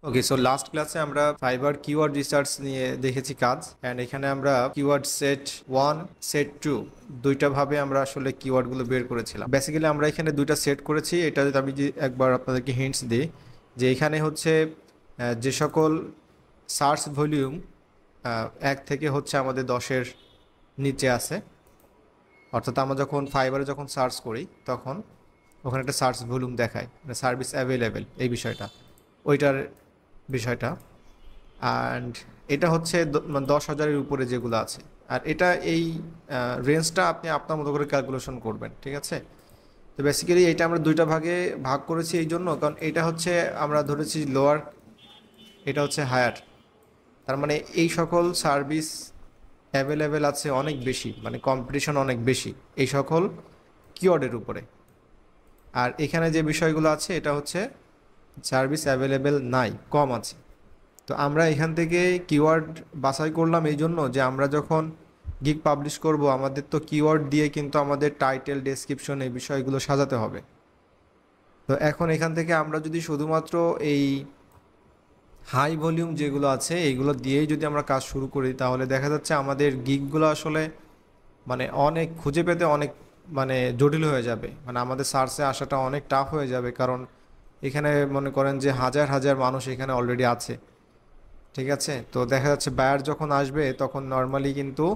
ওকে, so last ক্লাসে আমরা fibre keyword research নিয়ে দেখেছি কাজ। অ্যান্ড এখানে আমরা কিওয়ার্ড সেট 1 সেট 2 দুইটা ভাবে আমরা আসলে কিওয়ার্ডগুলো বের করেছিলাম। বেসিক্যালি আমরা এখানে দুইটা সেট করেছি। এটা যদি আমি একবার আপনাদেরকে হিন্টস দিই, যে এখানে হচ্ছে যে সকল সার্চ ভলিউম 1 থেকে হচ্ছে আমাদের 10-এর নিচে আছে, অর্থাৎ আমরা যখন ফাইবারে যখন সার্চ করি তখন ওখানে একটা সার্চ ভলিউম দেখায়, মানে সার্ভিস অ্যাভেলেবেল এই বিষয়টা, ওইটার বিষয়টা। অ্যান্ড এটা হচ্ছে 10,000-এর উপরে যেগুলো আছে। আর এটা এই রেঞ্জটা আপনি আপনার মতো করে ক্যালকুলেশন করবেন, ঠিক আছে? তো বেসিক্যালি এটা আমরা দুইটা ভাগে ভাগ করেছি এই জন্য, কারণ এটা হচ্ছে আমরা ধরেছি লোয়ার, এটা হচ্ছে হায়ার। তার মানে এই সকল সার্ভিস অ্যাভেলেবেল আছে অনেক বেশি, মানে কম্পিটিশন অনেক বেশি এই সকল কিওয়ার্ডের উপরে। আর এখানে যে বিষয়গুলো আছে এটা হচ্ছে সার্ভিস অ্যাভেলেবেল নাই, কম আছে। তো আমরা এখান থেকে কিওয়ার্ড বাছাই করলাম এই জন্য যে আমরা যখন গিগ পাবলিশ করব আমাদের তো কিওয়ার্ড দিয়ে কিন্তু আমাদের টাইটেল, ডেসক্রিপশন এই বিষয়গুলো সাজাতে হবে। তো এখন এখান থেকে আমরা যদি শুধুমাত্র এই হাই ভলিউম যেগুলো আছে এইগুলো দিয়েই যদি আমরা কাজ শুরু করি, তাহলে দেখা যাচ্ছে আমাদের গিগগুলো আসলে মানে অনেক খুঁজে পেতে অনেক মানে জটিল হয়ে যাবে, মানে আমাদের সার্চে আসাটা অনেক টাফ হয়ে যাবে। কারণ এখানে মনে করেন যে হাজার হাজার মানুষ এখানে অলরেডি আছে, ঠিক আছে? তো দেখা যাচ্ছে বায়ার যখন আসবে তখন নর্মালি কিন্তু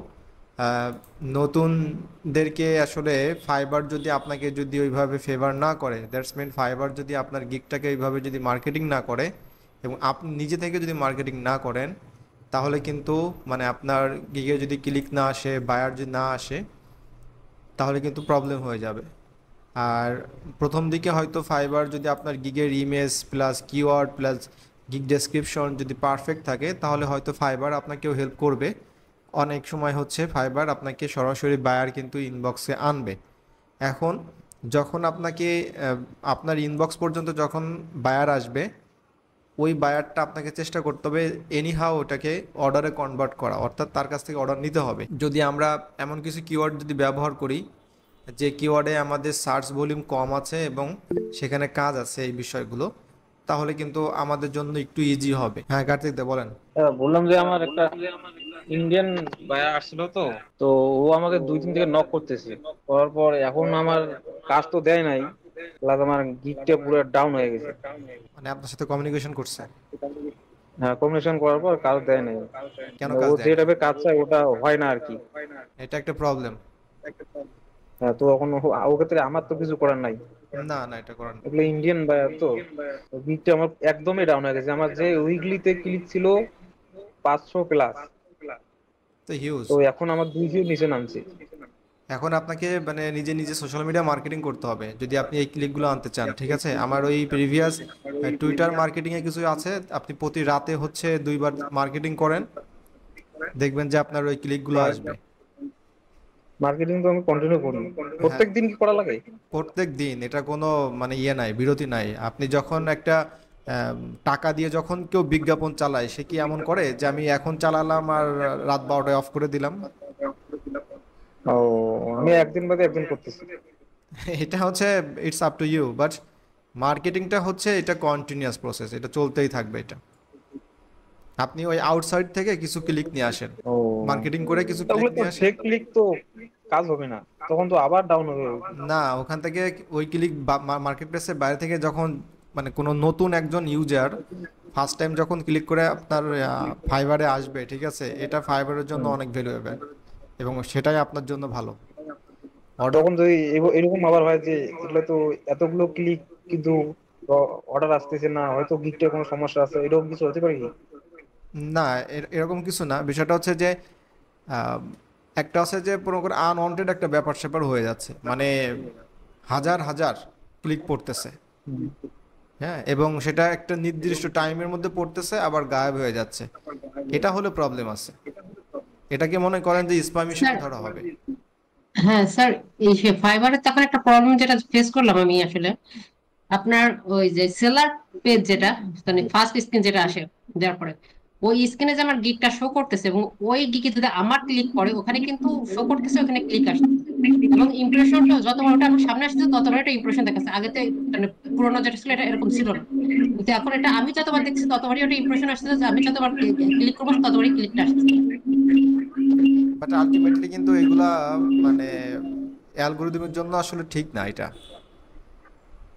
আহ, নতুনদেরকে আসলে ফাইবার যদি আপনাকে যদি ওইভাবে ফেভার না করে, দ্যাটস মিন ফাইবার যদি আপনার গিগটাকে ওইভাবে যদি মার্কেটিং না করে এবং আপনি নিজে থেকে যদি মার্কেটিং না করেন, তাহলে কিন্তু মানে আপনার গিগে যদি ক্লিক না আসে, বায়ার যদি না আসে, তাহলে কিন্তু প্রবলেম হয়ে যাবে। আর প্রথম দিকে হয়তো ফাইবার যদি আপনার গিগের image plus keyword plus gig description যদি পারফেক্ট থাকে, তাহলে হয়তো ফাইবার আপনাকেও হেল্প করবে। অনেক সময় হচ্ছে ফাইবার আপনাকে সরাসরি বায়ার কিন্তু ইনবক্সে আনবে। এখন যখন আপনাকে আপনার ইনবক্স পর্যন্ত যখন বায়ার আসবে, ওই বায়ারটা আপনাকে চেষ্টা করতে হবে এনিহাও ওটাকে অর্ডারে কনভার্ট করা, অর্থাৎ তার কাছ থেকে অর্ডার নিতে হবে। যদি আমরা এমন কিছু কিওয়ার্ড যদি ব্যবহার করি যে কিওয়ার্ডে আমাদের সার্চ ভলিউম কম আছে এবং সেখানে কাজ আছে এই বিষয়গুলো, তাহলে কিন্তু আমাদের জন্য একটু ইজি হবে। হ্যাঁ, কার্তিক দা বলেন। বললাম যে আমার একটা ইন্ডিয়ান ভাইয়া আসছিল তো তো ও আমাকে 2 দিন থেকে নক করতেছে। করার পর এখন আমার কাজ তো দেয় নাই, প্লাস আমার গিকটা পুরো ডাউন হয়ে গেছে। মানে আপনার সাথে কমিউনিকেশন করছে? হ্যাঁ, কম্বিনেশন করার পর কাজ দেয় নাই। কেন মানে ও কাজ যে দেয় নাই? টাইপের কাজ চায় ওটা হয় না আর কি। এটা একটা প্রবলেম। হ্যাঁ, তো এখন ও ক্ষেত্রে আমার তো কিছু করার নাই। না না, এটা করেন। এগুলো ইন্ডিয়ান ভাইয়া তো গিকটা আমার একদমই ডাউন হয়ে গেছে। আমার যে উইকলিতে ক্লিক ছিল 500+, তো হিউজ। তো এখন আমার 200 নিচে নামছে। এখন আপনাকে মানে নিজে নিজে সোশ্যাল মিডিয়া মার্কেটিং করতে হবে যদি আপনি এই ক্লিকগুলো আনতে চান, ঠিক আছে? আমার ওই প্রিভিয়াস টুইটার মার্কেটিংয়ে কিছু আছে, আপনি প্রতি রাতে হচ্ছে 2বার মার্কেটিং করেন, দেখবেন যে আপনার ওই ক্লিকগুলো আসবে। মার্কেটিং তো আমি কন্টিনিউ করি। হ্যাঁ, প্রত্যেক দিন কি করা লাগে? প্রত্যেক দিন, এটা কোনো মানে ইয়ে নাই, বিরতি নাই। আপনি যখন একটা আম, টাকা দিয়ে যখন কেউ বিজ্ঞাপন চালায়, সে কি এমন করে যে আমি এখন চালালাম আর রাত 12টায় অফ করে দিলাম? ও, আমি একদিন বাদে একদিন করতেছি। এটা হচ্ছে it's up to you, but মার্কেটিংটা হচ্ছে এটা কন্টিনিউয়াস প্রসেস, এটা চলতেই থাকবে এটা। আপনি ওই আউটসাইড থেকে কিছু ক্লিক নিয়ে আসেন, ও, মার্কেটিং করে কিছু ক্লিক তাহলে তো নিয়ে আসেন। ফেক ক্লিক তো কাজ হবে না, তখন তো আবার ডাউন হবে। না, ওখান থেকে ওই ক্লিক মার্কেট প্লেসের বাইরে থেকে যখন মানে কোনো নতুন একজন ইউজার ফার্স্ট টাইম যখন ক্লিক করে আপনার ফাইবারে আসবে, ঠিক আছে, এটা ফাইবারের জন্য হুম। অনেক ভ্যালুয়েবল এবং সেটাই আপনার জন্য ভালো। অর্ডার। তখন যদি এরকম আবার হয় যে এগুলো তো এতগুলো ক্লিক কিন্তু অর্ডার আসতেছে না, হয়তো গিকটার কোনো সমস্যা আছে, এরকম কিছু হতে পারে কি? না, এরকম কিছু না। বিষয়টা হচ্ছে যে আহ, একটা আছে যে পুরো করে আনওয়ান্টেড একটা ব্যাপার স্যাপার হয়ে যাচ্ছে, মানে হাজার হাজার ক্লিক পড়তেছে। হুম। হ্যাঁ, এবং সেটা একটা নির্দিষ্ট টাইমের মধ্যে পড়তেছে আবার গায়েব হয়ে যাচ্ছে। এটা হলে প্রবলেম আছে। এটাকে মনে করেন যে স্প্যাম হিসেবে স্যার, ধরা হবে। হ্যাঁ স্যার, এই ফাইবারের তখন একটা প্রবলেম যেটা ফেস করলাম আমি আসলে, আপনার ওই যে সেলার পেজ যেটা, মানে ফার্স্ট স্ক্রিন যেটা আসে দেওয়ার পরে, ওই স্ক্রিনে যে আমার গিকটা শো করতেছে এবং ওই গিকে যদি আমার ক্লিক করে ওখানে কিন্তু শো করতেছে, ওখানে ক্লিক আসছে। এবং ইমপ্রেশনটা যতবার ওটা আমার সামনে আসছে ততবার একটা ইমপ্রেশন দেখাচ্ছে। আগে তো মানে পুরোনো যেটা ছিল এটা এরকম ছিল না, কিন্তু এখন এটা আমি যতবার দেখছি ততবারই ওটা ইমপ্রেশন আসছে, যে আমি যতবার ক্লিক করবো ততবারই ক্লিকটা আসছে। বাট আলটিমেটলি কিন্তু এগুলা মানে অ্যালগোরিদমের জন্য আসলে ঠিক না এটা,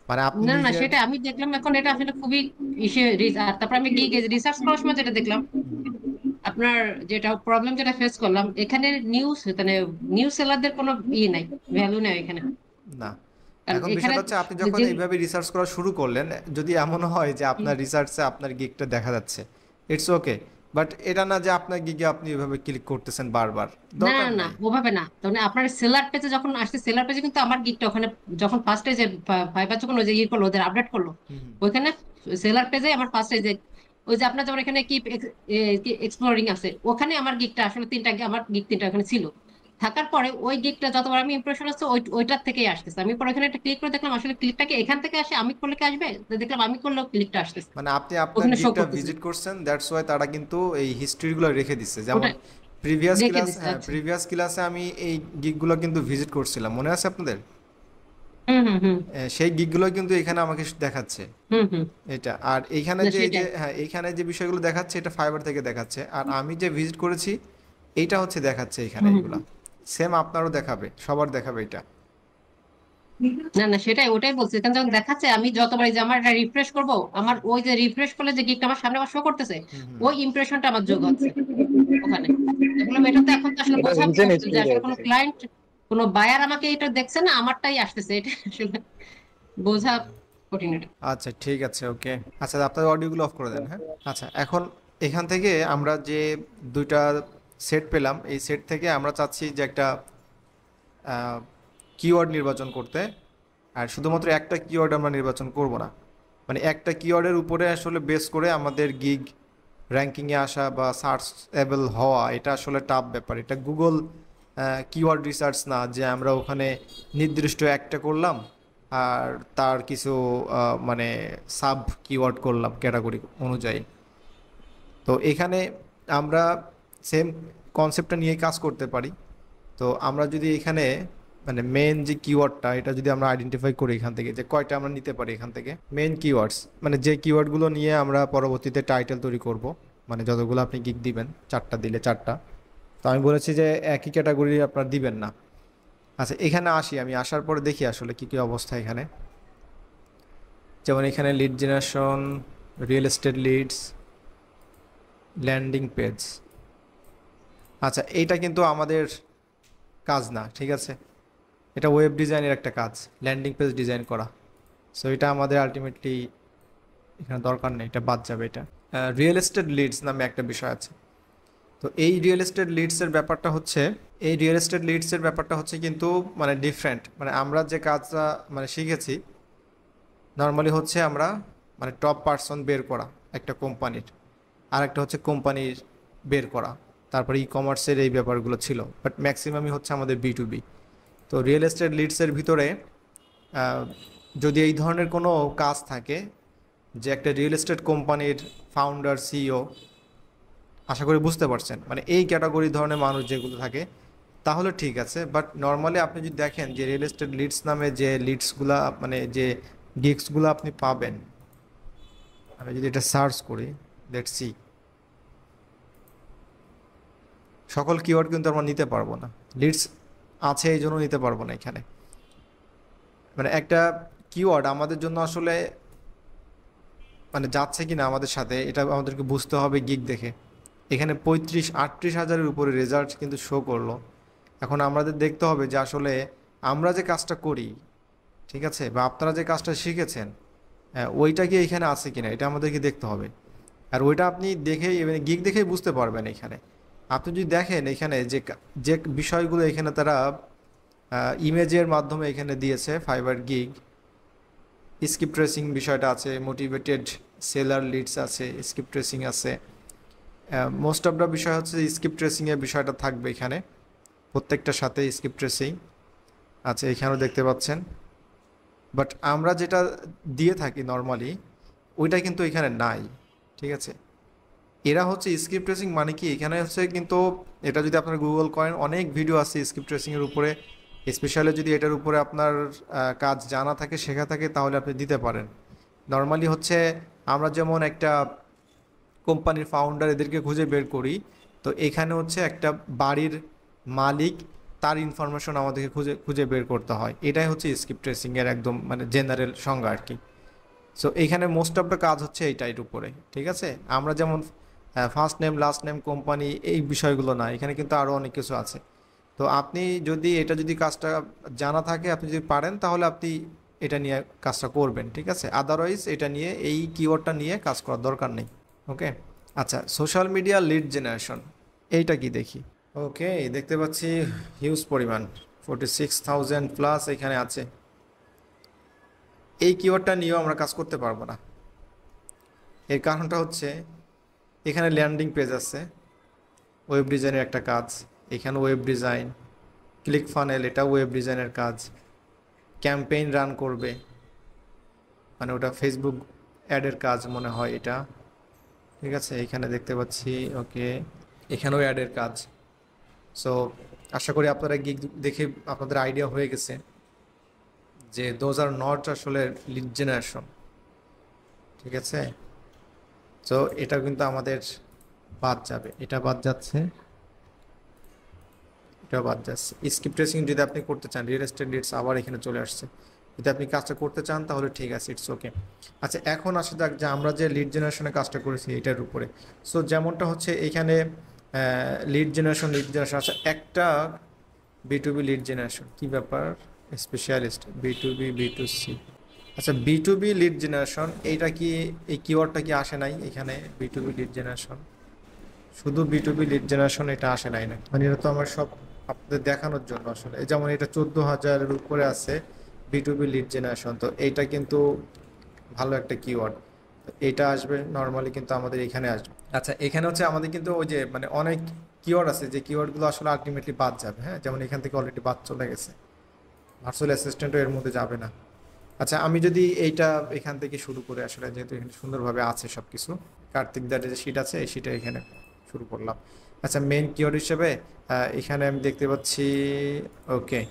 মানে আপনি না না, নিজের। সেটা আমি দেখলাম এখন এটা আসলে খুবই ইসে আর তারপর আমি গিয়ে রিসার্চ করার সময় যেটা দেখলাম, আপনার যেটা প্রবলেম যেটা ফেস করলাম এখানে নিউজ মানে নিউজ সেলারদের কোনো নাই, ভ্যালু নেই এখানে। না, কারণ এখন এখানে বিষয়টা হচ্ছে আপনি যখন যে এইভাবে রিসার্চ করা শুরু করলেন, যদি এমন হয় যে আপনার রিসার্চে আপনার গিগটা দেখা যাচ্ছে, ইটস ওকে, বাট এটা না যে আপনার গিগে আপনি এভাবে ক্লিক করতেছেন বারবার, না দরকার না না, নাই। ওভাবে না। তাহলে আপনার সেলার পেজে যখন আসছে, সেলার পেজে কিন্তু আমার গিকটা ওখানে যখন ফার্স্টে যে ফাইবার যখন ওই যে করলো, ওদের আপডেট করলো, হুম। ওইখানে সেলার পেজে আমার ফার্স্টে যে ওই যে আপনার যেমন এখানে কি এক্সপ্লোরিং আছে, ওখানে আমার গিকটা আসলে তিনটা আমার গিক তিনটা ওখানে ছিল। থাকার পরে ওই গিকটা যতবার আমি ইমপ্রেশন আসছে ওইটার থেকেই আসতেছে। আমি পরে এখানে একটা ক্লিক করে দেখলাম আসলে ক্লিকটা কি এখান থেকে আসে, আমি করলে কি আসবে, তো দেখলাম আমি করলেও ক্লিকটা আসতেছে, মানে আপনি আপনার ওখানে শো গিগটা করতেছে। ভিজিট করছেন, দ্যাটস ওয়াই তারা কিন্তু এই হিস্ট্রিগুলো রেখে দিচ্ছে। যেমন ওটা প্রিভিয়াস রেখে ক্লাস, দিচ্ছে, হ্যাঁ আচ্ছা। প্রিভিয়াস ক্লাসে আমি এই গিগগুলো কিন্তু ভিজিট করছিলাম, মনে আছে আপনাদের? হুম হুম হুম সেই গিগগুলো কিন্তু এখানে আমাকে দেখাচ্ছে হুম হুম। এটা। আর এইখানে না যে এই যে সেটাই। হ্যাঁ এইখানে যে বিষয়গুলো দেখাচ্ছে এটা ফাইবার থেকে দেখাচ্ছে, আর আমি যে ভিজিট করেছি এইটা হচ্ছে দেখাচ্ছে এখানে হুম এইগুলা। সেম আপনারও দেখাবে, সবার দেখাবে এটা। না না, সেটাই ওটাই বলছি। এখানে যখন দেখাচ্ছে আমি যতবার এই যে আমার এটা রিফ্রেশ করবো, আমার ওই যে রিফ্রেশ করলে যে গিকটা আমার সামনে আবার শো করতেছে, হুম হুম। ওই ইমপ্রেশনটা আমার যোগ হচ্ছে ওখানে। বললাম এটা তো এখন তো আসলে এটা বোঝা রিজেন মুশকিল যে স্প্রে আসলে করে কোনো দিছে। ক্লায়েন্ট, কোনো বায়ার আমাকে এটা দেখছে না, আমারটাই আসতেছে, এটা আসলে বোঝা কঠিন এটা। আচ্ছা ঠিক আছে, ওকে। আচ্ছা আপনার অডিওগুলো অফ করে দেন, হ্যাঁ। আচ্ছা এখন এখান থেকে আমরা যে দুইটা সেট পেলাম, এই সেট থেকে আমরা চাচ্ছি যে একটা কিওয়ার্ড নির্বাচন করতে। আর শুধুমাত্র একটা কিওয়ার্ড আমরা নির্বাচন করব না, মানে একটা কিওয়ার্ডের উপরে আসলে বেস করে আমাদের গিগ র্যাঙ্কিংয়ে আসা বা সার্চেবল হওয়া, এটা আসলে টাফ ব্যাপার। এটা গুগল কিওয়ার্ড রিসার্চ না যে আমরা ওখানে নির্দিষ্ট একটা করলাম আর তার কিছু মানে সাব কিওয়ার্ড করলাম ক্যাটাগরি অনুযায়ী। তো এখানে আমরা সেম কনসেপ্টটা নিয়ে কাজ করতে পারি। তো আমরা যদি এখানে মানে মেন যে কিওয়ার্ডটা এটা যদি আমরা আইডেন্টিফাই করি এখান থেকে, যে কয়টা আমরা নিতে পারি এখান থেকে মেন কিওয়ার্ডস, মানে যে কিওয়ার্ডগুলো নিয়ে আমরা পরবর্তীতে টাইটেল তৈরি করব, মানে যতগুলো আপনি গিগ দিবেন, চারটা দিলে চারটা। তো আমি বলেছি যে একই ক্যাটাগরি আপনার দিবেন না। আচ্ছা এখানে আসি, আমি আসার পরে দেখি আসলে কী কী অবস্থা এখানে। যেমন এখানে lead generation, real estate leads, landing page. আচ্ছা এইটা কিন্তু আমাদের কাজ না, ঠিক আছে, এটা ওয়েব ডিজাইনের একটা কাজ, ল্যান্ডিং পেজ ডিজাইন করা। সো এটা আমাদের আলটিমেটলি এখানে দরকার নেই, এটা বাদ যাবে। এটা রিয়েল এস্টেট লিডস নামে একটা বিষয় আছে। তো এই রিয়েল এস্টেট লিডসের ব্যাপারটা হচ্ছে, এই রিয়েল এস্টেট লিডসের ব্যাপারটা হচ্ছে কিন্তু মানে ডিফারেন্ট। মানে আমরা যে কাজটা মানে শিখেছি নর্মালি হচ্ছে আমরা মানে টপ পার্সন বের করা একটা কোম্পানির, আর একটা হচ্ছে কোম্পানির বের করা, তারপরে ই কমার্সের এই ব্যাপারগুলো ছিল, বাট ম্যাক্সিমামই হচ্ছে আমাদের B2B। তো রিয়েল এস্টেট লিডসের ভিতরে যদি এই ধরনের কোনো কাজ থাকে যে একটা রিয়েল এস্টেট কোম্পানির ফাউন্ডার সিইও, আশা করি বুঝতে পারছেন, মানে এই ক্যাটাগরি ধরনের মানুষ যেগুলো থাকে তাহলে ঠিক আছে। বাট নর্মালি আপনি যদি দেখেন যে রিয়েল এস্টেট লিডস নামে যে লিডসগুলা মানে যে গিগসগুলো আপনি পাবেন, আমি যদি এটা সার্চ করি, লেটস সি, সকল কিওয়ার্ড কিন্তু আমরা নিতে পারবো না, লিডস আছে এই জন্য নিতে পারবো না এখানে। মানে একটা কিওয়ার্ড আমাদের জন্য আসলে মানে যাচ্ছে কি না আমাদের সাথে এটা আমাদেরকে বুঝতে হবে গিগ দেখে। এখানে 35-38 হাজারের উপরে রেজাল্ট কিন্তু শো করলো। এখন আমাদের দেখতে হবে যে আসলে আমরা যে কাজটা করি, ঠিক আছে, বা আপনারা যে কাজটা শিখেছেন ওইটা কি এখানে আছে কিনা এটা আমাদেরকে দেখতে হবে। আর ওইটা আপনি দেখেই মানে গিগ দেখেই বুঝতে পারবেন। এখানে আপনি যদি দেখেন এখানে যে যে বিষয়গুলো এখানে তারা ইমেজের মাধ্যমে এখানে দিয়েছে, ফাইবার গিগ স্কিপ ট্রেসিং বিষয়টা আছে, মোটিভেটেড সেলার লিডস আছে, স্কিপ ট্রেসিং আছে। মোস্ট অফ দ্য বিষয় হচ্ছে স্কিপ ট্রেসিংয়ের বিষয়টা থাকবে এখানে, প্রত্যেকটার সাথে স্কিপ ট্রেসিং আছে, এখানেও দেখতে পাচ্ছেন। বাট আমরা যেটা দিয়ে থাকি নর্মালি ওইটা কিন্তু এখানে নাই, ঠিক আছে। এরা হচ্ছে স্কিপ ট্রেসিং মানে কি, এখানে হচ্ছে কিন্তু এটা যদি আপনারা গুগল করেন অনেক ভিডিও আছে স্কিপ ট্রেসিংয়ের উপরে, স্পেশালি যদি এটার উপরে আপনার কাজ জানা থাকে, শেখা থাকে, তাহলে আপনি দিতে পারেন। নর্মালি হচ্ছে আমরা যেমন একটা কোম্পানির ফাউন্ডার এদেরকে খুঁজে বের করি, তো এখানে হচ্ছে একটা বাড়ির মালিক, তার ইনফরমেশন আমাদেরকে খুঁজে খুঁজে বের করতে হয়। এটাই হচ্ছে স্কিপ ট্রেসিংয়ের একদম মানে জেনারেল সংজ্ঞা আর কি। সো এখানে মোস্ট অফ দ্য কাজ হচ্ছে এইটার উপরে, ঠিক আছে। আমরা যেমন first name last name company এই বিষয়গুলো না, এখানে কিন্তু আরও অনেক কিছু আছে। তো আপনি যদি এটা যদি কাজটা জানা থাকে, আপনি যদি পারেন, তাহলে আপনি এটা নিয়ে কাজটা করবেন, ঠিক আছে। আদারওয়াইজ এটা নিয়ে এই কিওয়ার্ডটা নিয়ে কাজ করার দরকার নেই। ওকে, আচ্ছা, সোশ্যাল মিডিয়া লিড জেনারেশন এইটা কি দেখি। ওকে, দেখতে পাচ্ছি হিউজ পরিমাণ 46,000 প্লাস এখানে আছে। এই কিওয়ার্ডটা নিয়েও আমরা কাজ করতে পারবো না। এর কারণটা হচ্ছে এখানে ল্যান্ডিং পেজ আছে, ওয়েব ডিজাইনের একটা কাজ, এখানে ওয়েব ডিজাইন, ক্লিক ফানেল, এটা ওয়েব ডিজাইনের কাজ, ক্যাম্পেইন রান করবে, মানে ওটা ফেসবুক অ্যাডের কাজ মনে হয় এটা, ঠিক আছে। এখানে দেখতে পাচ্ছি ওকে, এখানেও অ্যাডের কাজ। সো আশা করি আপনারা গিগ দেখে আপনাদের আইডিয়া হয়ে গেছে যে দোজ আর নট আসলে লিড জেনারেশন, ঠিক আছে। সো এটা কিন্তু আমাদের বাদ যাবে, এটা বাদ যাচ্ছে, এটাও বাদ যাচ্ছে। স্কিপ ট্রেসিং যদি আপনি করতে চান, রিয়েল এস্টেট লিডস আবার এখানে চলে আসছে। যদি আপনি কাজটা করতে চান তাহলে ঠিক আছে, ইটস ওকে। আচ্ছা, এখন আসা যাক যে আমরা যে লিড জেনারেশনের কাজটা করেছি এটার উপরে। সো যেমনটা হচ্ছে এখানে লিড জেনারেশন আচ্ছা, একটা B2B লিড জেনারেশন কী ব্যাপার, স্পেশালিস্ট B2B B2C। আচ্ছা, B2B লিড জেনারেশন এইটা কি, এই কিওয়ার্ডটা কি আসে নাই এখানে? B2B লিড জেনারেশন, শুধু B2B লিড জেনারেশন এটা আসে নাই না, মানে এটা তো আমার সব আপনাদের দেখানোর জন্য আসলে। যেমন এটা 14,000-এর উপরে আছে B2B লিড জেনারেশন, তো এইটা কিন্তু ভালো একটা কিওয়ার্ড, এইটা আসবে নর্মালি, কিন্তু আমাদের এখানে আসবে। আচ্ছা, এখানে হচ্ছে আমাদের কিন্তু ওই যে মানে অনেক কিওয়ার্ড আছে যে কিওয়ার্ডগুলো আসলে আলটিমেটলি বাদ যাবে, হ্যাঁ। যেমন এখান থেকে অলরেডি বাদ চলে গেছে, ভার্চুয়াল অ্যাসিস্ট্যান্টও এর মধ্যে যাবে না। আচ্ছা, আমি যদি এইটা এখান থেকে শুরু করে, আসলে যেহেতু এখানে সুন্দরভাবে আছে সব কিছু, কার্তিক দার যে শিট আছে এই শিটে এখানে শুরু করলাম। আচ্ছা, মেইন কিওয়ার্ড হিসেবে এখানে আমি দেখতে পাচ্ছি ওকে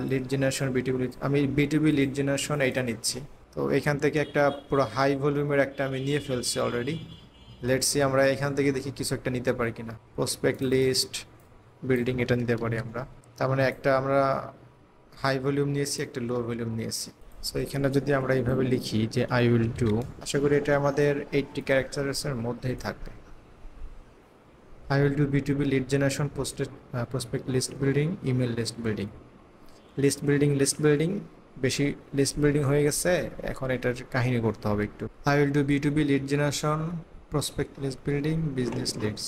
লিড জেনারেশন B2B, আমি B2B লিড জেনারেশন এইটা নিচ্ছি। তো এখান থেকে একটা পুরো হাই ভলিউমের একটা আমি নিয়ে ফেলছি অলরেডি। লেটস সি আমরা এখান থেকে দেখি কিছু একটা নিতে পারি কিনা। প্রসপেক্ট লিস্ট বিল্ডিং এটা নিতে পারি আমরা। তার মানে একটা আমরা হাই ভলিউম নিয়েছি, একটা লো ভলিউম নিয়েছি। সো এখানে যদি আমরা এইভাবে লিখি যে আই উইল ডু, আশা করি এটা আমাদের 80 ক্যারেক্টার্সের মধ্যেই থাকবে। I will do B2B lead generation, prospect list building, email list building, list building বেশি লিস্ট বিল্ডিং হয়ে গেছে, এখন এটার কাহিনী করতে হবে একটু। I will do B2B lead generation, prospect list building, business leads.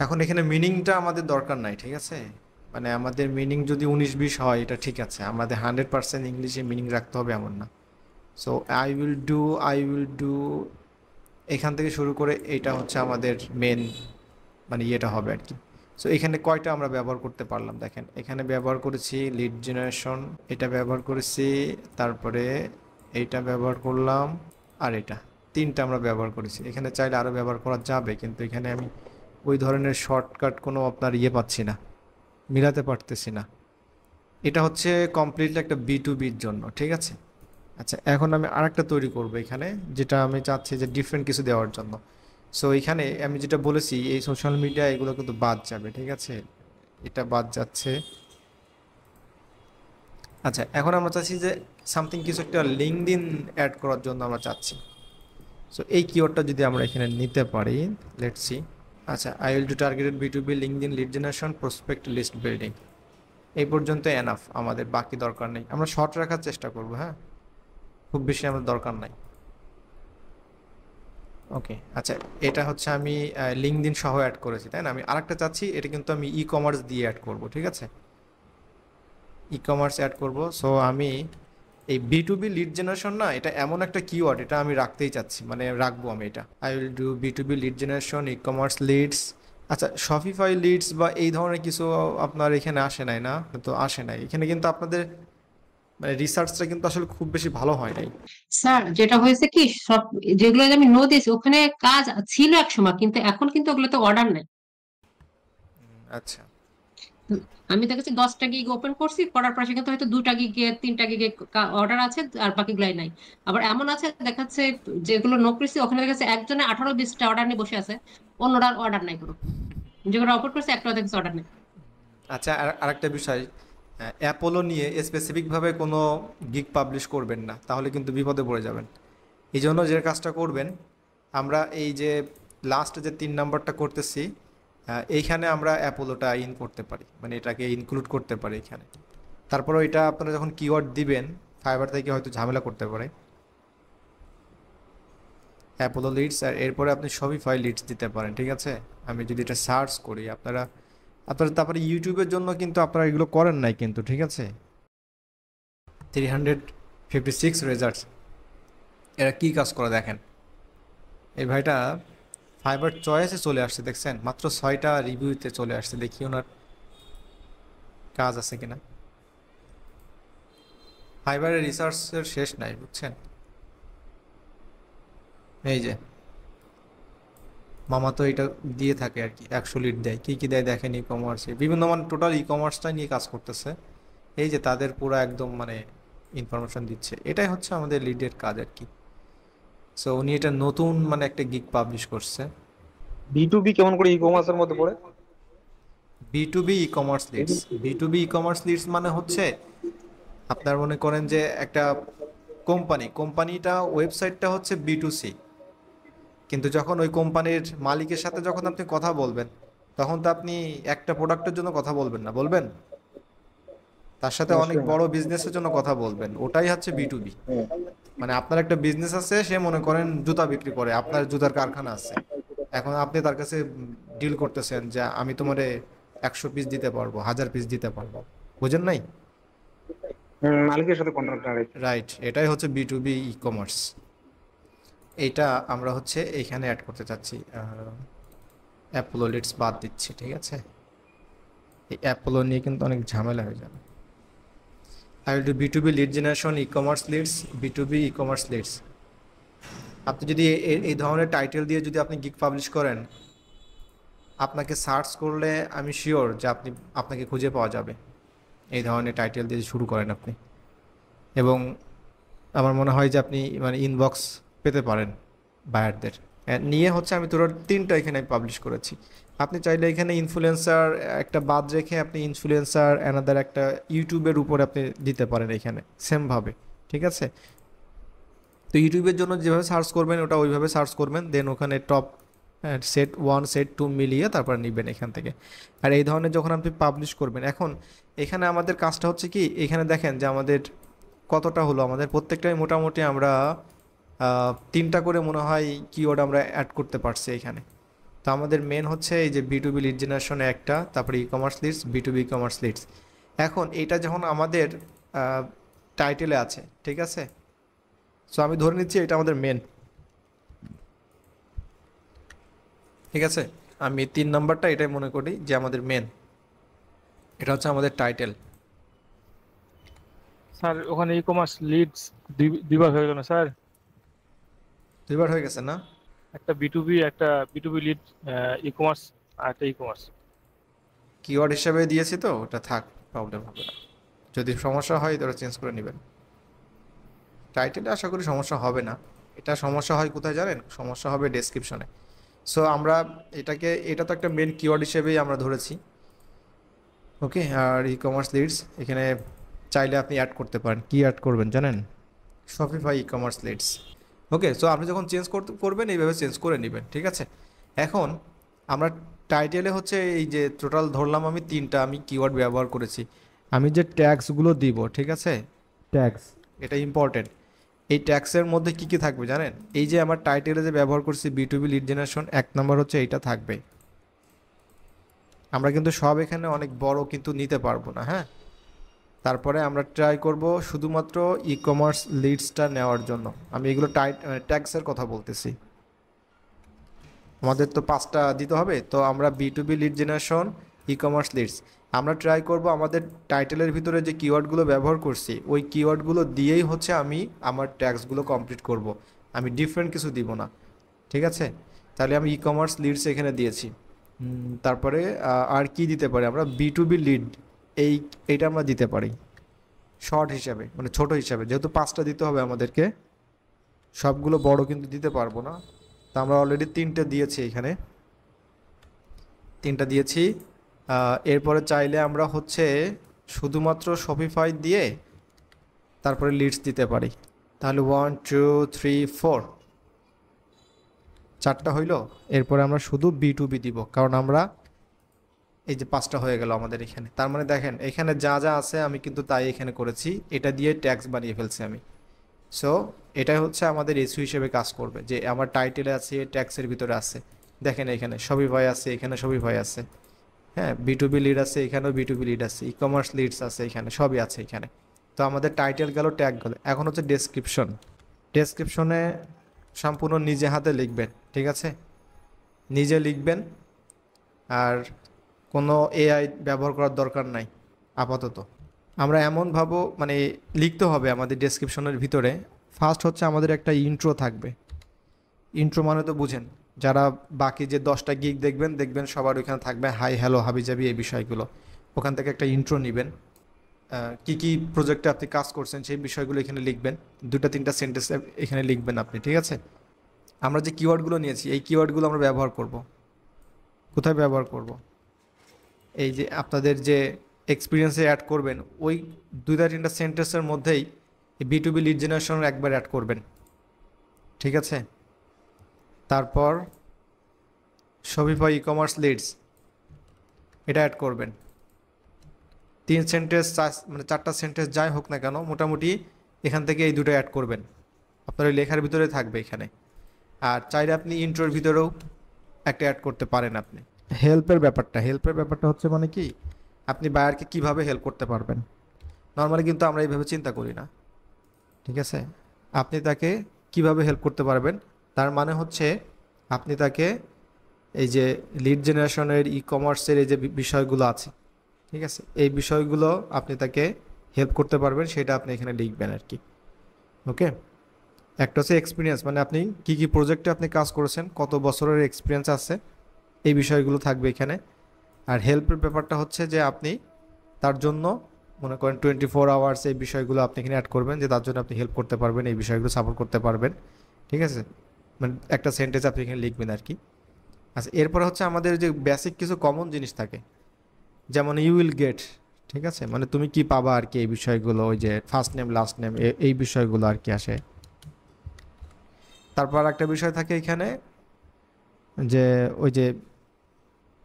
এখন এখানে মিনিংটা আমাদের দরকার নাই, ঠিক আছে। মানে আমাদের মিনিং যদি 19-20 হয় এটা ঠিক আছে, আমাদের 100% ইংলিশে মিনিং রাখতে হবে এমন না। সো আই উইল ডু এখান থেকে শুরু করে এটা হচ্ছে আমাদের মেন মানে ইয়েটা হবে আর কি। সো এখানে কয়টা আমরা ব্যবহার করতে পারলাম দেখেন, এখানে ব্যবহার করেছি লিড জেনারেশন, এটা ব্যবহার করেছি, তারপরে এইটা ব্যবহার করলাম, আর এটা তিনটা আমরা ব্যবহার করেছি। এখানে চাইলে আরও ব্যবহার করা যাবে, কিন্তু এখানে আমি ওই ধরনের শর্টকাট কোনো আপনার ইয়ে পাচ্ছি না, মিলাতে পারতেছি না। এটা হচ্ছে কমপ্লিটলি একটা B2Bর জন্য, ঠিক আছে। আচ্ছা, এখন আমি আরেকটা তৈরি করব এখানে, যেটা আমি চাচ্ছি যে ডিফারেন্ট কিছু দেওয়ার জন্য। সো এখানে আমি যেটা বলেছি এই সোশ্যাল মিডিয়া এগুলো কিন্তু বাদ যাবে, ঠিক আছে, এটা বাদ যাচ্ছে। আচ্ছা, এখন আমরা চাচ্ছি যে সামথিং কিছু একটা লিঙ্কডইন অ্যাড করার জন্য আমরা চাচ্ছি। সো এই কিওয়ার্ডটা যদি আমরা এখানে নিতে পারি, লেটস সি। আচ্ছা, I will do targeted B2B LinkedIn lead generation, prospect list building, এই পর্যন্ত এনাফ, আমাদের বাকি দরকার নেই। আমরা শর্ট রাখার চেষ্টা করব, হ্যাঁ, খুব বেশি আমাদের দরকার নাই। ওকে, আচ্ছা, এটা হচ্ছে আমি লিঙ্কডইন সহ অ্যাড করেছি, তাই না। আমি আরেকটা চাচ্ছি, এটা কিন্তু আমি ই কমার্স দিয়ে অ্যাড করব, ঠিক আছে, ই কমার্স অ্যাড করব। সো আমি এই B2B লিড জেনারেশন না, এটা এমন একটা কিওয়ার্ড, এটা আমি রাখতেই চাচ্ছি, মানে রাখবো আমি এটা। I will do B2B lead generation, e commerce leads. আচ্ছা, শপিফাই লিডস বা এই ধরনের কিছু আপনার এখানে আসে নাই না, তো আসে নাই এখানে, কিন্তু আপনাদের মানে রিসার্চটা কিন্তু আসলে খুব বেশি ভালো হয় নাই। স্যার, যেটা হয়েছে কি, সব যেগুলো আমি নো দিয়েছি ওখানে কাজ ছিল এক সময়, কিন্তু এখন কিন্তু ওগুলো তো অর্ডার নেই। আচ্ছা, আমি দেখেছি 10টা গিগ ওপেন করছি, করার পর সেখানে হয়তো 2টা গিগে 3টা গিগে অর্ডার আছে, আর বাকিগুলাই নাই। আবার এমন আছে দেখাচ্ছে যেগুলো নকরিছি ওখানে দেখাচ্ছে একজনে 18-20টা অর্ডার নিয়ে বসে আছে, অন্যরা অর্ডার নাই কোনো, যেগুলো অপলোড করছে একটা দেখছে অর্ডার নেই। আচ্ছা, আরেকটা বিষয়, অ্যাপোলো নিয়ে স্পেসিফিকভাবে কোনো গিগ পাবলিশ করবেন না, তাহলে কিন্তু বিপদে পড়ে যাবেন। এই জন্য যে কাজটা করবেন, আমরা এই যে লাস্ট যে 3 নাম্বারটা করতেছি, এইখানে আমরা অ্যাপোলোটা ইন করতে পারি, মানে এটাকে ইনক্লুড করতে পারি এখানে। তারপরে এটা আপনারা যখন কিওয়ার্ড দিবেন, ফাইবার থেকে হয়তো ঝামেলা করতে পারে। অ্যাপোলো লিডস, আর এরপরে আপনি শপিফাই লিডস দিতে পারেন, ঠিক আছে। আমি যদি এটা সার্চ করি, আপনারা আপনারা তারপরে ইউটিউবের জন্য কিন্তু আপনারা এগুলো করেন নাই কিন্তু, ঠিক আছে। 356 রেজাল্টস, এরা কী কাজ করে দেখেন। এই ভাইটা ফাইবার চয়েসে চলে আসছে, দেখছেন, মাত্র 6টা রিভিউতে চলে আসছে। দেখি ওনার কাজ আছে কিনা। ফাইবারের রিসার্চের শেষ নাই, বুঝছেন। এই যে মামা তো এটা দিয়ে থাকে আর কি, 100 লিড দেয়। কী কী দেয় দেখেন, ই কমার্সে বিভিন্ন, মানে টোটাল ই কমার্সটা নিয়ে কাজ করতেছে। এই যে তাদের পুরো একদম মানে ইনফরমেশন দিচ্ছে, এটাই হচ্ছে আমাদের লিডের কাজ আর কি। সো উনি এটা নতুন মানে একটা গিগ পাবলিশ করছে। B2B কেমন করে ই কমার্সের মধ্যে পড়ে? B2B e commerce leads. B2B e commerce leads মানে হচ্ছে আপনার মনে করেন যে একটা কোম্পানিটা ওয়েবসাইটটা হচ্ছে B2C, কিন্তু যখন ওই কোম্পানির মালিকের সাথে যখন আপনি কথা বলবেন, তখন তো আপনি একটা প্রোডাক্টের জন্য কথা বলবেন না, বলবেন তার সাথে অনেক অবশ্যই না। বড় বিজনেসের জন্য কথা বলবেন, ওটাই হচ্ছে B2B। হুম। মানে আপনার একটা বিজনেস আছে, সে মনে করেন জুতা বিক্রি করে, আপনার জুতার কারখানা আছে। এখন আপনি তার কাছে ডিল করতেছেন যে আমি তোমারে 100 পিস দিতে পারবো, 1000 পিস দিতে পারবো, বুঝেন নাই? মালিকের সাথে কন্ট্রাক্ট রাইট। রাইট, এটাই হচ্ছে B2B ই কমার্স। এইটা আমরা হচ্ছে এইখানে অ্যাড করতে চাচ্ছি। অ্যাপোলো লিডস বাদ দিচ্ছি, ঠিক আছে। এই অ্যাপোলো নিয়ে কিন্তু অনেক ঝামেলা হয়ে যাবে। I will do B2B lead generation e commerce leads, B2B e commerce leads. আপনি যদি এই ধরনের টাইটেল দিয়ে যদি আপনি গিগ পাবলিশ করেন, আপনাকে সার্চ করলে আমি শিওর যে আপনাকে খুঁজে পাওয়া যাবে। এই ধরনের টাইটেল দিয়ে শুরু করেন আপনি, এবং আমার মনে হয় যে আপনি মানে ইনবক্স পেতে পারেন বায়ারদের নিয়ে। হচ্ছে আমি তোর 3টা এখানে পাবলিশ করেছি। আপনি চাইলে এখানে ইনফ্লুয়েন্সার একটা বাদ রেখে আপনি ইনফ্লুয়েন্সার অ্যানাদার একটা ইউটিউবের উপরে আপনি দিতে পারেন এখানে সেমভাবে, ঠিক আছে। তো ইউটিউবের জন্য যেভাবে সার্চ করবেন ওটা ওইভাবে সার্চ করবেন, দেন ওখানে টপ সেট 1 সেট 2 মিলিয়ে তারপর নেবেন এখান থেকে। আর এই ধরনের যখন আপনি পাবলিশ করবেন, এখন এখানে আমাদের কাজটা হচ্ছে কি, এখানে দেখেন যে আমাদের কতটা হলো, আমাদের প্রত্যেকটাই মোটামুটি আমরা 3টা করে মনে হয় কিওয়ার্ড আমরা অ্যাড করতে পারছি এখানে। তো আমাদের মেন হচ্ছে এই যে B2B লিড জেনারেশনে একটা, তারপরে e commerce leads, B2B e commerce leads. এখন এটা যখন আমাদের টাইটেলে আছে, ঠিক আছে। সো আমি ধরে নিচ্ছি এটা আমাদের মেন, ঠিক আছে। আমি 3 নাম্বারটা এটাই মনে করি যে আমাদের মেন, এটা হচ্ছে আমাদের টাইটেল। স্যার ওখানে ই কমার্স লিডস দুইবার হয়ে গেল স্যার। 2বার হয়ে গেছে না? একটা বিটুবি, একটা বিটুবি লিড ই কমার্স, আর একটা ই কমার্স। কিওয়ার্ড হিসেবে দিয়েছি তো, ওটা থাক, প্রবলেম হবে না। যদি সমস্যা হয় তাহলে চেঞ্জ করে নেবেন। টাইটেলে আশা করি সমস্যা হবে না। এটা সমস্যা হয় কোথায় জানেন? সমস্যা হবে ডেসক্রিপশনে। সো আমরা এটা তো একটা মেন কিওয়ার্ড হিসেবেই আমরা ধরেছি, ওকে। আর ই কমার্স লিডস এখানে চাইলে আপনি অ্যাড করতে পারেন। কি অ্যাড করবেন জানেন? শপিফাই ই কমার্স লিডস, ওকে। সো আপনি যখন চেঞ্জ করবেন এইভাবে চেঞ্জ করে নেবেন, ঠিক আছে। এখন আমরা টাইটেলে হচ্ছে এই যে টোটাল ধরলাম আমি 3টা আমি কিওয়ার্ড ব্যবহার করেছি। আমি যে ট্যাগসগুলো দিব, ঠিক আছে, ট্যাগস, এটা ইম্পর্টেন্ট। এই ট্যাক্সের মধ্যে কি কি থাকবে জানেন? এই যে আমার টাইটেলে যে ব্যবহার করছি B2B লিড জেনারেশন, 1 নম্বর হচ্ছে এইটা থাকবে। আমরা কিন্তু সব এখানে অনেক বড় কিন্তু নিতে পারবো না, হ্যাঁ। তারপরে আমরা ট্রাই করব শুধুমাত্র ই কমার্স লিডসটা নেওয়ার জন্য। আমি এগুলো ট্যাক্সের কথা বলতেছি। আমাদের তো 5টা দিতে হবে, তো আমরা B2B lead generation, e commerce leads, আমরা ট্রাই করব আমাদের টাইটেলের ভিতরে যে কিওয়ার্ডগুলো ব্যবহার করছি ওই কিওয়ার্ডগুলো দিয়েই হচ্ছে আমি আমার ট্যাক্সগুলো কমপ্লিট করব। আমি ডিফারেন্ট কিছু দিব না, ঠিক আছে। তাহলে আমি ই কমার্স লিডস এখানে দিয়েছি। তারপরে আর কি দিতে পারি আমরা, B2B লিড, এইটা আমরা দিতে পারি শর্ট হিসাবে, মানে ছোট হিসাবে, যেহেতু 5টা দিতে হবে আমাদেরকে, সবগুলো বড় কিন্তু দিতে পারবো না। তো আমরা অলরেডি 3টে দিয়েছি, এখানে 3টা দিয়েছি। এরপরে চাইলে আমরা হচ্ছে শুধুমাত্র শপিফাই দিয়ে তারপরে লিডস দিতে পারি। তাহলে 1 2 3 4 4টা হইলো। এরপরে আমরা শুধু B2B দিব, কারণ আমরা এই যে 5টা হয়ে গেল আমাদের এখানে। তার মানে দেখেন এখানে যা যা আছে আমি কিন্তু তাই এখানে করেছি, এটা দিয়ে ট্যাক্স বানিয়ে ফেলছি আমি। সো এটাই হচ্ছে আমাদের এসইউ হিসেবে কাজ করবে, যে আমার টাইটেলে আছে, ট্যাক্সের ভিতরে আছে। দেখেন এখানে শপিফাই আছে, এখানে শপিফাই আছে, হ্যাঁ B2B লিড আছে, এখানেও B2B লিড আছে, ই কমার্স লিডস আছে, এখানে সবই আছে এখানে। তো আমাদের টাইটেল গেল, ট্যাগ গেল। এখন হচ্ছে ডেসক্রিপশন। ডেসক্রিপশনে সম্পূর্ণ নিজে হাতে লিখবেন, ঠিক আছে, নিজে লিখবেন, আর কোনো এআই ব্যবহার করার দরকার নাই আপাতত। আমরা এমন ভাবো মানে লিখতে হবে আমাদের ডেসক্রিপশনের ভিতরে। ফার্স্ট হচ্ছে আমাদের একটা ইন্ট্রো থাকবে। ইন্ট্রো মানে তো বুঝেন, যারা বাকি যে 10টা গিগ দেখবেন সবার ওইখানে থাকবে হাই হ্যালো হাবিজাবি এই বিষয়গুলো। ওখান থেকে একটা ইন্ট্রো নেবেন, কি কি প্রজেক্টে আপনি কাজ করছেন সেই বিষয়গুলো এখানে লিখবেন, 2-3টা সেন্টেন্স এখানে লিখবেন আপনি, ঠিক আছে। আমরা যে কিওয়ার্ডগুলো নিয়েছি এই কিওয়ার্ডগুলো আমরা ব্যবহার করব। কোথায় ব্যবহার করব? এই যে আপনাদের যে এক্সপিরিয়েন্সে অ্যাড করবেন ওই 2-3টা সেন্টেন্সের মধ্যেই এই B2B লিড জেনারেশনের একবার অ্যাড করবেন, ঠিক আছে। তারপর শপিফাই ই কমার্স লিডস এটা অ্যাড করবেন। 3 সেন্টেন্স, মানে 4টা সেন্টেন্স যাই হোক না কেন, মোটামুটি এখান থেকে এই দুটো অ্যাড করবেন। আপনার ওই লেখার ভিতরে থাকবে এখানে। আর চাইলে আপনি ইন্ট্রোর ভিতরেও একটা অ্যাড করতে পারেন আপনি। হেল্পের ব্যাপারটা হচ্ছে মানে কি, আপনি বায়ারকে কিভাবে হেল্প করতে পারবেন। নর্মালি কিন্তু আমরা এইভাবে চিন্তা করি না, ঠিক আছে। আপনি তাকে কিভাবে হেল্প করতে পারবেন, তার মানে হচ্ছে আপনি তাকে এই যে লিড জেনারেশনের ই কমার্সের এই যে বিষয়গুলো আছে, ঠিক আছে, এই বিষয়গুলো আপনি তাকে হেল্প করতে পারবেন, সেটা আপনি এখানে লিখবেন আর কি। ওকে, একটা হচ্ছে এক্সপিরিয়েন্স, মানে আপনি কি কি প্রজেক্টে আপনি কাজ করেছেন, কত বছরের এক্সপিরিয়েন্স আছে, এই বিষয়গুলো থাকবে এখানে। আর হেল্পের ব্যাপারটা হচ্ছে যে আপনি তার জন্য মনে করেন 24 আওয়ার্স এই বিষয়গুলো আপনি এখানে অ্যাড করবেন, যে তার জন্য আপনি হেল্প করতে পারবেন, এই বিষয়গুলো সাপোর্ট করতে পারবেন, ঠিক আছে। মানে একটা সেন্টেন্স আপনি এখানে লিখবেন আর কি। আচ্ছা, এরপরে হচ্ছে আমাদের যে বেসিক কিছু কমন জিনিস থাকে, যেমন ইউ উইল গেট, ঠিক আছে, মানে তুমি কি পাবা আর কি, এই বিষয়গুলো, ওই যে ফার্স্ট নেম লাস্ট নেম এই বিষয়গুলো আর কি আসে। তারপর একটা বিষয় থাকে এখানে যে ওই যে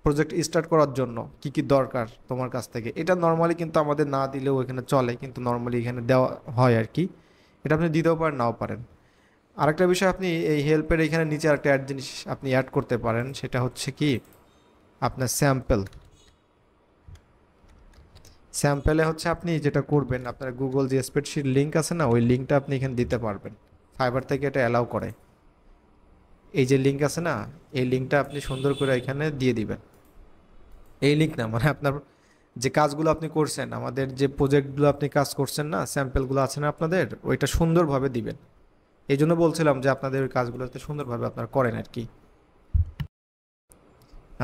প্রজেক্ট স্টার্ট করার জন্য কি কি দরকার তোমার কাছ থেকে, এটা নর্মালি কিন্তু আমাদের না দিলেও এখানে চলে, কিন্তু নর্মালি এখানে দেওয়া হয় আর কি। এটা আপনি দিতেও পারেন, নাও পারেন। আরেকটা বিষয়, আপনি এই হেল্পের এখানে নিচে আরেকটা জিনিস আপনি অ্যাড করতে পারেন, সেটা হচ্ছে কি আপনার স্যাম্পেলে হচ্ছে আপনি যেটা করবেন, আপনার গুগল যে স্প্রেডশিট লিঙ্ক আছে না, ওই লিঙ্কটা আপনি এখানে দিতে পারবেন। ফাইবার থেকে এটা অ্যালাউ করে। এই যে লিঙ্ক আছে না, এই লিঙ্কটা আপনি সুন্দর করে এখানে দিয়ে দিবেন। এই লিঙ্ক না, মানে আপনার যে কাজগুলো আপনি করছেন, আমাদের যে প্রজেক্টগুলো আপনি কাজ করছেন না, স্যাম্পেলগুলো আছে না আপনাদের, ওইটা সুন্দরভাবে দিবেন। এই জন্য বলছিলাম যে আপনাদের ওই কাজগুলোতে সুন্দরভাবে আপনারা করেন আর কি।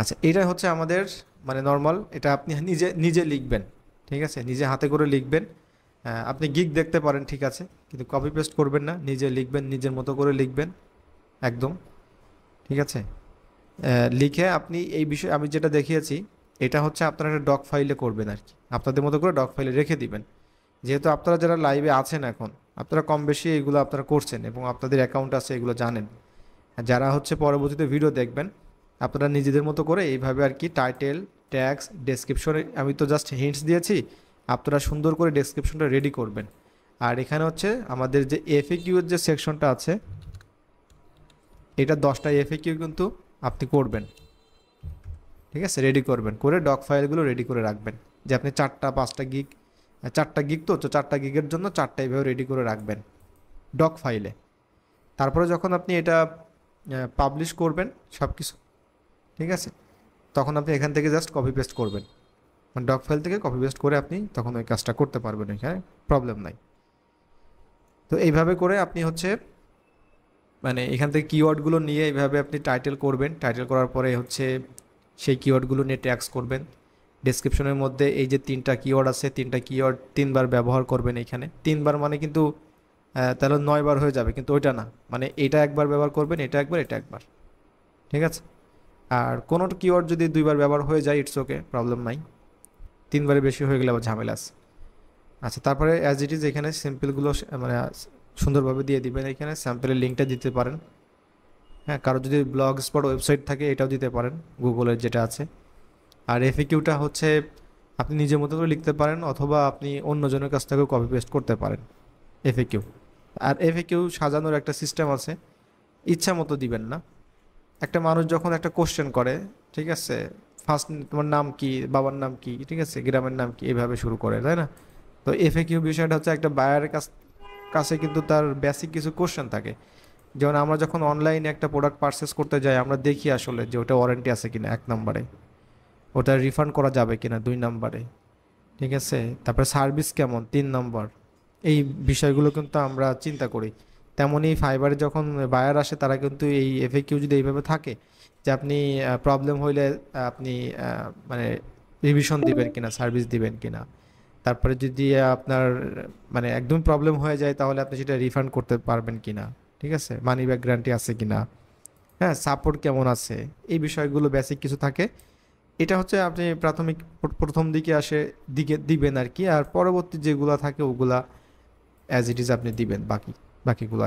আচ্ছা, এটা হচ্ছে আমাদের মানে নর্মাল, এটা আপনি নিজে নিজে লিখবেন, ঠিক আছে, নিজে হাতে করে লিখবেন। আপনি গিগ দেখতে পারেন, ঠিক আছে, কিন্তু কপি পেস্ট করবেন না, নিজে লিখবেন, নিজের মতো করে লিখবেন একদম, ঠিক আছে। লিখে আপনি এই বিষয়ে আমি যেটা দেখিয়েছি, এটা হচ্ছে আপনারা একটা ডক ফাইলে করবেন আর কি, আপনাদের মতো করে ডক ফাইলে রেখে দিবেন। যেহেতু আপনারা যারা লাইভে আছেন এখন, আপনারা কম বেশি এগুলো আপনারা করছেন এবং আপনাদের অ্যাকাউন্ট আছে, এগুলো জানেন। আর যারা হচ্ছে পরবর্তীতে ভিডিও দেখবেন, আপনারা নিজেদের মতো করে এইভাবে আর কি টাইটেল, ট্যাক্স, ডেসক্রিপশনে আমি তো জাস্ট হিন্টস দিয়েছি, আপনারা সুন্দর করে ডেসক্রিপশনটা রেডি করবেন। আর এখানে হচ্ছে আমাদের যে এফএকিউ এর যে সেকশনটা আছে, এটা 10টা এফএকিউ কিন্তু আপনি করবেন, ঠিক আছে, রেডি করবেন, করে ডক ফাইলগুলো রেডি করে রাখবেন, যে আপনি 4-5টা গিগ, 4টা গিগ তো 4টা গিগের জন্য 4টা এইভাবে রেডি করে রাখবেন ডক ফাইলে। তারপরে যখন আপনি এটা পাবলিশ করবেন সব কিছু, ঠিক আছে, তখন আপনি এখান থেকে জাস্ট কপি পেস্ট করবেন, মানে ডক ফাইল থেকে কপি পেস্ট করে আপনি তখন ওই কাজটা করতে পারবেন, এখানে প্রবলেম নাই। তো এইভাবে করে আপনি হচ্ছে মানে এখান থেকে কিওয়ার্ডগুলো নিয়ে এইভাবে আপনি টাইটেল করবেন, টাইটেল করার পরে হচ্ছে সেই কিওয়ার্ডগুলো নিয়ে ট্যাগস করবেন। ডেসক্রিপশনের মধ্যে এই যে 3টা কিওয়ার্ড আছে, 3টা কিওয়ার্ড 3বার ব্যবহার করবেন। এখানে 3বার মানে কিন্তু তাহলে 9বার হয়ে যাবে, কিন্তু ওইটা না, মানে এটা একবার ব্যবহার করবেন, এটা একবার, এটা একবার, ঠিক আছে। আর কোনো কিওয়ার্ড যদি 2বার ব্যবহার হয়ে যায় ইটস ওকে, প্রবলেম নাই। 3বারের বেশি হয়ে গেলে আবার ঝামেলা আছে। আচ্ছা, তারপরে অ্যাজ ইট ইজ এখানে সিম্পলগুলো মানে সুন্দরভাবে দিয়ে দিবেন। এখানে স্যাম্পলের লিঙ্কটা দিতে পারেন। হ্যাঁ, কারো যদি ব্লগ স্পট ওয়েবসাইট থাকে এটাও দিতে পারেন, গুগলের যেটা আছে। আর এফএকিউটা হচ্ছে আপনি নিজের মতো করে লিখতে পারেন, অথবা আপনি অন্যজনের কাছ থেকেও কপি পেস্ট করতে পারেন এফএকিউ। আর এফএকিউ সাজানোর একটা সিস্টেম আছে, ইচ্ছা মতো দিবেন না। একটা মানুষ যখন একটা কোশ্চেন করে, ঠিক আছে, ফার্স্ট তোমার নাম কি, বাবার নাম কি, ঠিক আছে, গ্রামের নাম কি, এইভাবে শুরু করে, তাই না? তো এফএকিউ বিষয়টা হচ্ছে একটা বায়ারের কাছে কিন্তু তার বেসিক কিছু কোশ্চেন থাকে। যেমন আমরা যখন অনলাইনে একটা প্রোডাক্ট পারচেস করতে যাই, আমরা দেখি আসলে যে ওটা ওয়ারেন্টি আছে কিনা 1 নম্বরে, ওটা রিফান্ড করা যাবে কিনা 2 নম্বরে, ঠিক আছে, তারপরে সার্ভিস কেমন 3 নম্বর। এই বিষয়গুলো কিন্তু আমরা চিন্তা করি। তেমনই ফাইবারে যখন বায়ার আসে, তারা কিন্তু এই এফএকিউ যদি এইভাবে থাকে যে আপনি প্রবলেম হইলে আপনি মানে রিভিশন দিবেন কিনা, সার্ভিস দিবেন কিনা, তারপরে যদি আপনার মানে একদম প্রবলেম হয়ে যায় তাহলে আপনি সেটা রিফান্ড করতে পারবেন কিনা, ঠিক আছে, মানি ব্যাক গ্যারান্টি আছে কিনা, হ্যাঁ, সাপোর্ট কেমন আছে, এই বিষয়গুলো বেসিক কিছু থাকে। এটা হচ্ছে আপনি প্রাথমিক প্রথম দিকে দিবেন আর কি। আর পরবর্তী যেগুলো থাকে ওগুলা অ্যাজ ইট ইজ আপনি দিবেন, বাকিগুলো।